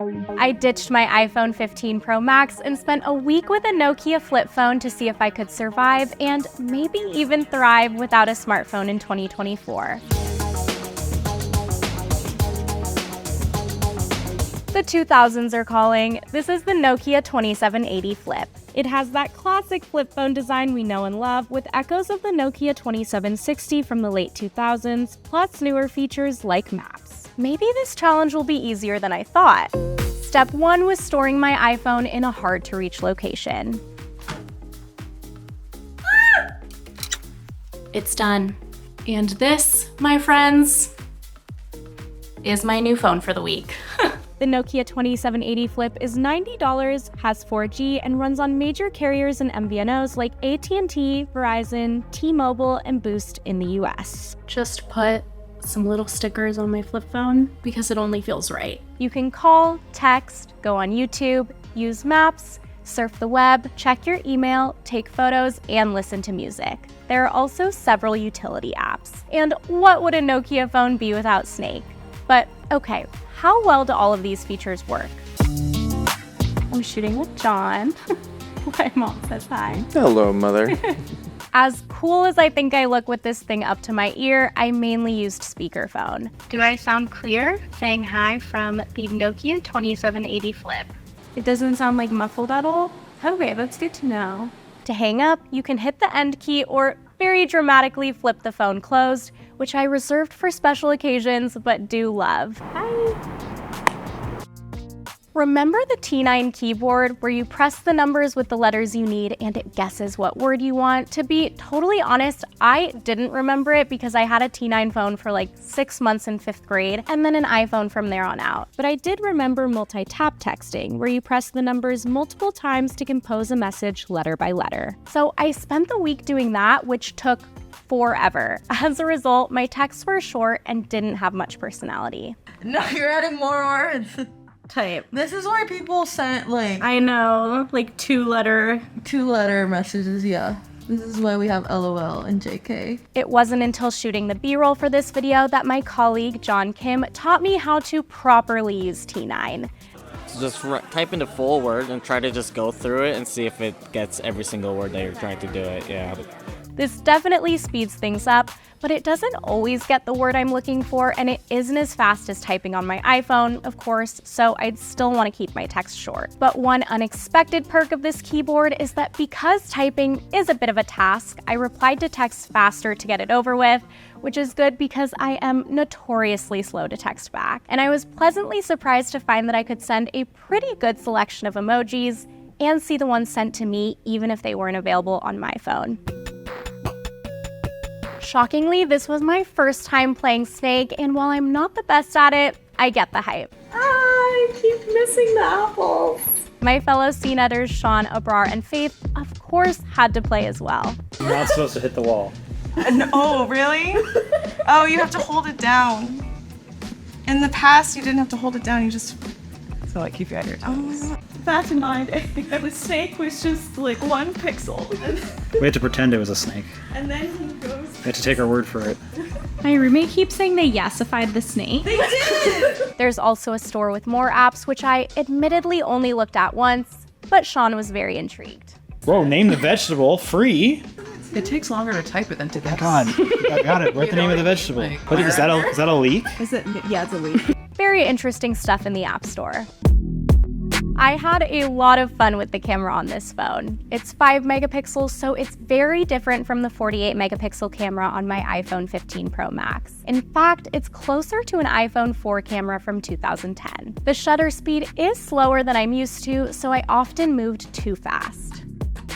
I ditched my iPhone 15 Pro Max and spent a week with a Nokia flip phone to see if I could survive and maybe even thrive without a smartphone in 2024. The 2000s are calling. This is the Nokia 2780 Flip. It has that classic flip phone design we know and love, with echoes of the Nokia 2760 from the late 2000s, plus newer features like maps. Maybe this challenge will be easier than I thought. Step 1 was storing my iPhone in a hard-to-reach location. It's done. And this, my friends, is my new phone for the week. The Nokia 2780 Flip is $90, has 4G, and runs on major carriers and MVNOs like AT&T, Verizon, T-Mobile, and Boost in the US. Just put some little stickers on my flip phone because it only feels right. You can call, text, go on YouTube, use maps, surf the web, check your email, take photos, and listen to music. There are also several utility apps. And what would a Nokia phone be without Snake? But okay, how well do all of these features work? I'm shooting with John. My mom says hi. Hello, mother. As cool as I think I look with this thing up to my ear, I mainly used speakerphone. Do I sound clear? Saying hi from the Nokia 2780 Flip. It doesn't sound like muffled at all? Okay, that's good to know. To hang up, you can hit the end key or very dramatically flip the phone closed, which I reserved for special occasions but do love. Hi. Remember the T9 keyboard where you press the numbers with the letters you need and it guesses what word you want? To be totally honest, I didn't remember it because I had a T9 phone for like 6 months in 5th grade and then an iPhone from there on out. But I did remember multi-tap texting, where you press the numbers multiple times to compose a message letter by letter. So I spent the week doing that, which took forever. As a result, my texts were short and didn't have much personality. No, you're adding more words. Type. This is why people sent like I know, like two letter messages, yeah. This is why we have LOL and JK. It wasn't until shooting the B-roll for this video that my colleague John Kim taught me how to properly use T9. So just type in the full word and try to just go through it and see if it gets every single word that you're trying to do it, yeah. This definitely speeds things up, but it doesn't always get the word I'm looking for, and it isn't as fast as typing on my iPhone, of course, so I'd still want to keep my text short. But one unexpected perk of this keyboard is that because typing is a bit of a task, I replied to texts faster to get it over with, which is good because I am notoriously slow to text back. And I was pleasantly surprised to find that I could send a pretty good selection of emojis and see the ones sent to me even if they weren't available on my phone. Shockingly, this was my first time playing Snake, and while I'm not the best at it, I get the hype. I keep missing the apples. My fellow CNETers Sean, Abrar, and Faith, of course, had to play as well. You're not supposed to hit the wall. Oh, really? Oh, you have to hold it down. In the past, you didn't have to hold it down, you just... So like keep you on your toes. Oh, back in my day, the snake was just like 1 pixel. We had to pretend it was a snake. And then he goes... We had to take our word for it. My roommate keeps saying they yesified the snake. They did! There's also a store with more apps, which I admittedly only looked at once, but Sean was very intrigued. Whoa, name the vegetable. Free? It takes longer to type it than to guess. God, I got it. What's the name of the vegetable? What is that? Is that a leek? Is it? Yeah, it's a leaf. Very interesting stuff in the App Store. I had a lot of fun with the camera on this phone. It's 5 megapixels, so it's very different from the 48 megapixel camera on my iPhone 15 Pro Max. In fact, it's closer to an iPhone 4 camera from 2010. The shutter speed is slower than I'm used to, so I often moved too fast.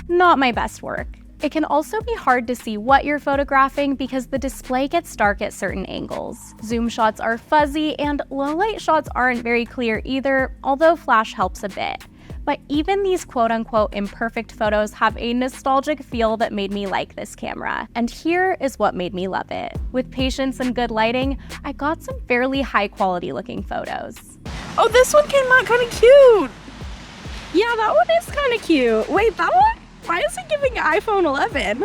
Not my best work. It can also be hard to see what you're photographing because the display gets dark at certain angles. Zoom shots are fuzzy, and low-light shots aren't very clear either, although flash helps a bit. But even these quote-unquote imperfect photos have a nostalgic feel that made me like this camera. And here is what made me love it. With patience and good lighting, I got some fairly high-quality looking photos. Oh, this one came out kind of cute! Yeah, that one is kind of cute. Wait, that one? Why is it giving iPhone 11?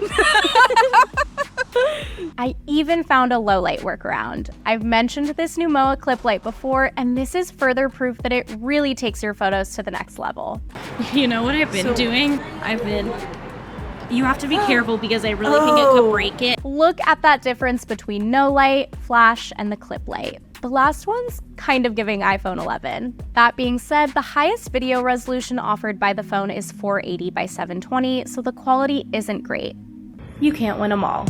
I even found a low light workaround. I've mentioned this new MOA clip light before, and this is further proof that it really takes your photos to the next level. You know what I've been doing? You have to be careful because I really think it could break it. Look at that difference between no light, flash, and the clip light. The last one's kind of giving iPhone 11. That being said, the highest video resolution offered by the phone is 480 by 720, so the quality isn't great. You can't win them all.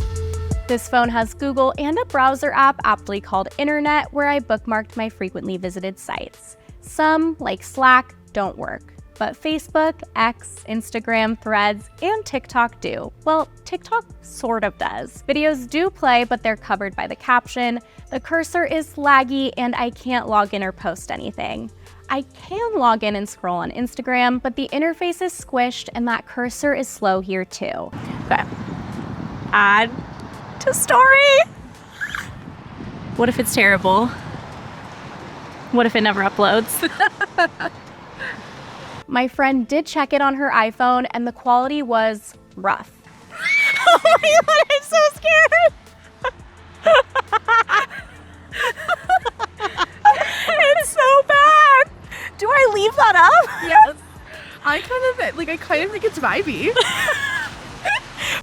This phone has Google and a browser app aptly called Internet, where I bookmarked my frequently visited sites. Some, like Slack, don't work. But Facebook, X, Instagram, Threads, and TikTok do. Well, TikTok sort of does. Videos do play, but they're covered by the caption. The cursor is laggy, and I can't log in or post anything. I can log in and scroll on Instagram, but the interface is squished, and that cursor is slow here too. Okay. Add to story. What if it's terrible? What if it never uploads? My friend did check it on her iPhone, and the quality was rough. Oh my god, I'm so scared! It's so bad! Do I leave that up? Yes. I kind of think it's vibey.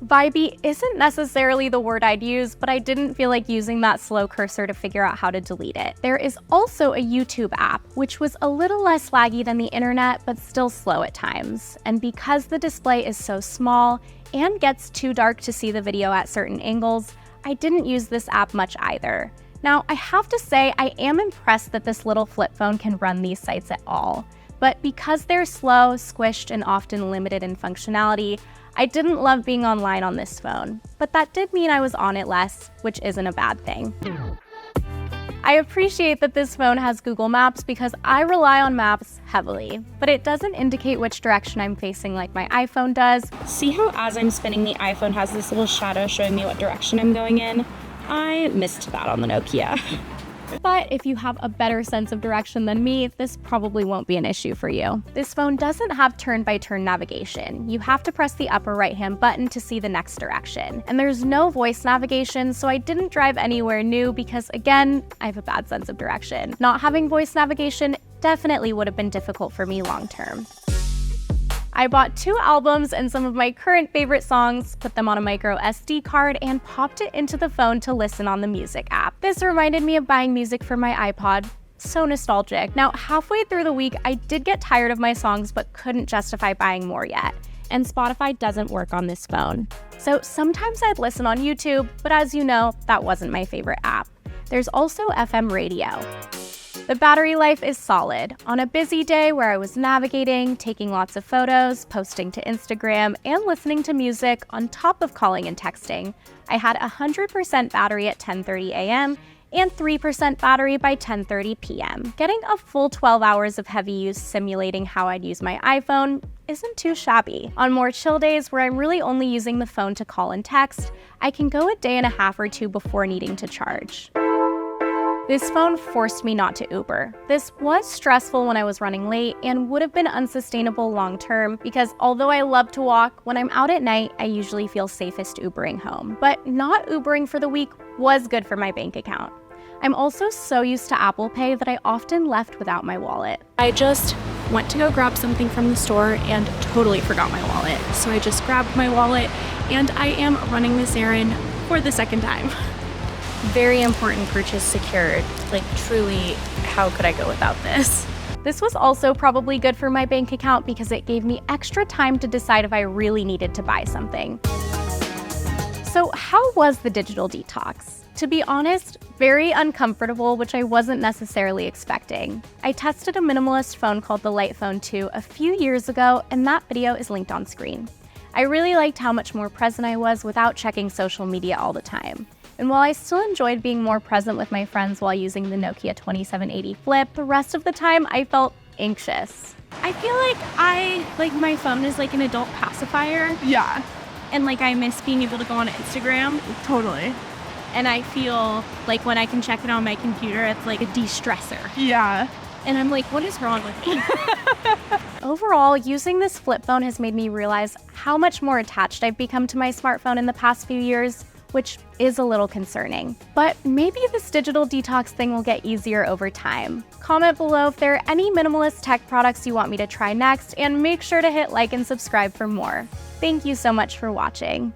Vibey isn't necessarily the word I'd use, but I didn't feel like using that slow cursor to figure out how to delete it. There is also a YouTube app, which was a little less laggy than the internet, but still slow at times. And because the display is so small and gets too dark to see the video at certain angles, I didn't use this app much either. Now, I have to say I am impressed that this little flip phone can run these sites at all. But because they're slow, squished, and often limited in functionality, I didn't love being online on this phone, but that did mean I was on it less, which isn't a bad thing. I appreciate that this phone has Google Maps because I rely on maps heavily, but it doesn't indicate which direction I'm facing like my iPhone does. See how as I'm spinning, the iPhone has this little shadow showing me what direction I'm going in? I missed that on the Nokia. But if you have a better sense of direction than me, this probably won't be an issue for you. This phone doesn't have turn-by-turn navigation. You have to press the upper right-hand button to see the next direction. And there's no voice navigation, so I didn't drive anywhere new because, again, I have a bad sense of direction. Not having voice navigation definitely would have been difficult for me long-term. I bought 2 albums and some of my current favorite songs, put them on a micro SD card, and popped it into the phone to listen on the music app. This reminded me of buying music for my iPod. So nostalgic. Now, halfway through the week, I did get tired of my songs but couldn't justify buying more yet. And Spotify doesn't work on this phone. So sometimes I'd listen on YouTube, but as you know, that wasn't my favorite app. There's also FM radio. The battery life is solid. On a busy day where I was navigating, taking lots of photos, posting to Instagram, and listening to music on top of calling and texting, I had 100% battery at 10:30 a.m. and 3% battery by 10:30 p.m. Getting a full 12 hours of heavy use simulating how I'd use my iPhone isn't too shabby. On more chill days where I'm really only using the phone to call and text, I can go a day and a half or 2 before needing to charge. This phone forced me not to Uber. This was stressful when I was running late and would have been unsustainable long term because although I love to walk, when I'm out at night, I usually feel safest Ubering home. But not Ubering for the week was good for my bank account. I'm also so used to Apple Pay that I often left without my wallet. I just went to go grab something from the store and totally forgot my wallet. So I just grabbed my wallet and I am running this errand for the second time. Very important purchase secured. Like, truly, how could I go without this? This was also probably good for my bank account because it gave me extra time to decide if I really needed to buy something. So how was the digital detox? To be honest, very uncomfortable, which I wasn't necessarily expecting. I tested a minimalist phone called the Light Phone 2 a few years ago, and that video is linked on screen. I really liked how much more present I was without checking social media all the time. And while I still enjoyed being more present with my friends while using the Nokia 2780 Flip, the rest of the time I felt anxious. I feel like my phone is like an adult pacifier. Yeah, And like I miss being able to go on Instagram. totally. And I feel like when I can check it on my computer, it's like a de-stressor. Yeah. And I'm like, what is wrong with me? Overall, using this flip phone has made me realize how much more attached I've become to my smartphone in the past few years, which is a little concerning. But maybe this digital detox thing will get easier over time. Comment below if there are any minimalist tech products you want me to try next, and make sure to hit like and subscribe for more. Thank you so much for watching.